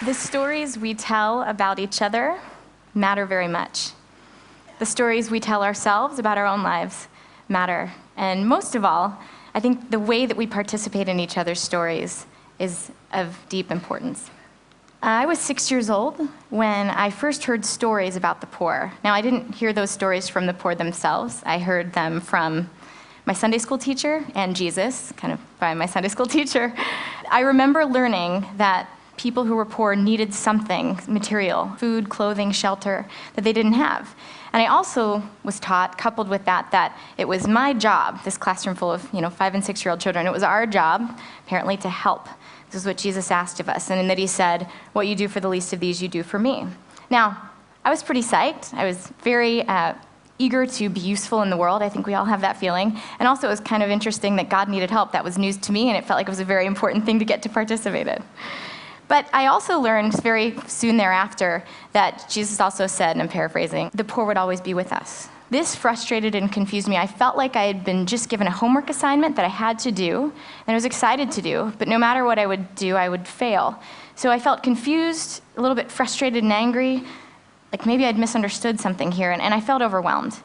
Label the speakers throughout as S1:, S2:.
S1: The stories we tell about each other matter very much. The stories we tell ourselves about our own lives matter. And most of all, I think the way that we participate in each other's stories is of deep importance. I was 6 years old when I first heard stories about the poor. Now, I didn't hear those stories from the poor themselves. I heard them from my Sunday school teacher and Jesus, kind of by my Sunday school teacher. I remember learning that people who were poor needed something material, food, clothing, shelter, that they didn't have. And I also was taught, coupled with that it was my job, this classroom full of 5 and 6 year old children, it was our job, apparently, to help. This is what Jesus asked of us, and in that he said, what you do for the least of these, you do for me. Now, I was pretty psyched. I was very eager to be useful in the world. I think we all have that feeling. And also, it was kind of interesting that God needed help. That was news to me, and it felt like it was a very important thing to get to participate in. But I also learned very soon thereafter that Jesus also said, and I'm paraphrasing, the poor would always be with us. This frustrated and confused me. I felt like I had been just given a homework assignment that I had to do, and I was excited to do, but no matter what I would do, I would fail. So I felt confused, a little bit frustrated and angry, like maybe I'd misunderstood something here, and I felt overwhelmed.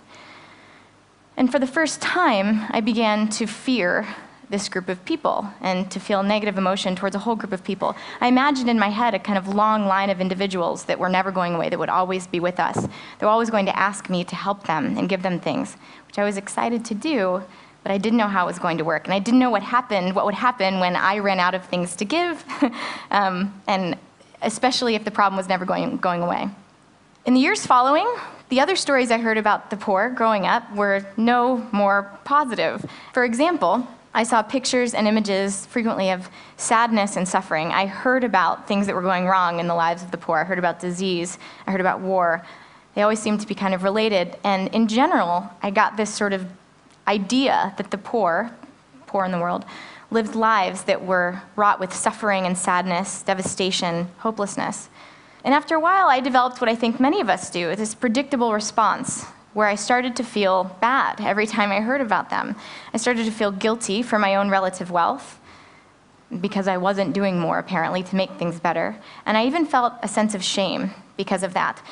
S1: And for the first time, I began to fear this group of people and to feel negative emotion towards a whole group of people. I imagined in my head a kind of long line of individuals that were never going away, that would always be with us. They were always going to ask me to help them and give them things, which I was excited to do, but I didn't know how it was going to work. And I didn't know what would happen when I ran out of things to give, and especially if the problem was never going away. In the years following, the other stories I heard about the poor growing up were no more positive. For example, I saw pictures and images frequently of sadness and suffering. I heard about things that were going wrong in the lives of the poor. I heard about disease. I heard about war. They always seemed to be kind of related. And in general, I got this sort of idea that the poor in the world, lived lives that were wrought with suffering and sadness, devastation, hopelessness. And after a while, I developed what I think many of us do, this predictable response, where I started to feel bad every time I heard about them. I started to feel guilty for my own relative wealth, because I wasn't doing more, apparently, to make things better. And I even felt a sense of shame because of that.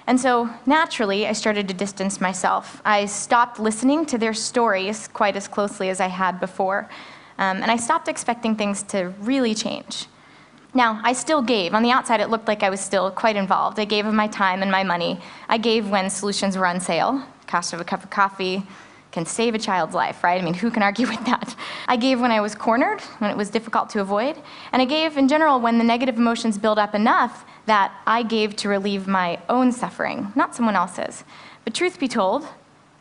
S1: And so, naturally, I started to distance myself. I stopped listening to their stories quite as closely as I had before, and I stopped expecting things to really change. Now, I still gave. On the outside, it looked like I was still quite involved. I gave of my time and my money. I gave when solutions were on sale. The cost of a cup of coffee can save a child's life, right? I mean, who can argue with that? I gave when I was cornered, when it was difficult to avoid. And I gave, in general, when the negative emotions build up enough that I gave to relieve my own suffering, not someone else's. But truth be told,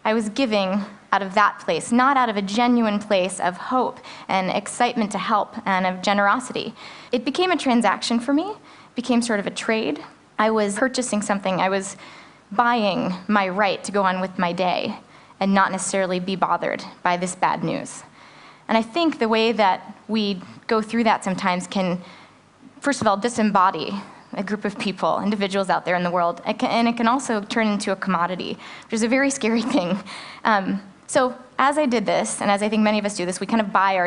S1: I was giving out of that place, not out of a genuine place of hope and excitement to help and of generosity. It became a transaction for me. It became sort of a trade. I was purchasing something. I was buying my right to go on with my day and not necessarily be bothered by this bad news. And I think the way that we go through that sometimes can, first of all, disembody a group of people, individuals out there in the world, and it can also turn into a commodity, which is a very scary thing. So as I did this, and as I think many of us do this, we kind of buy our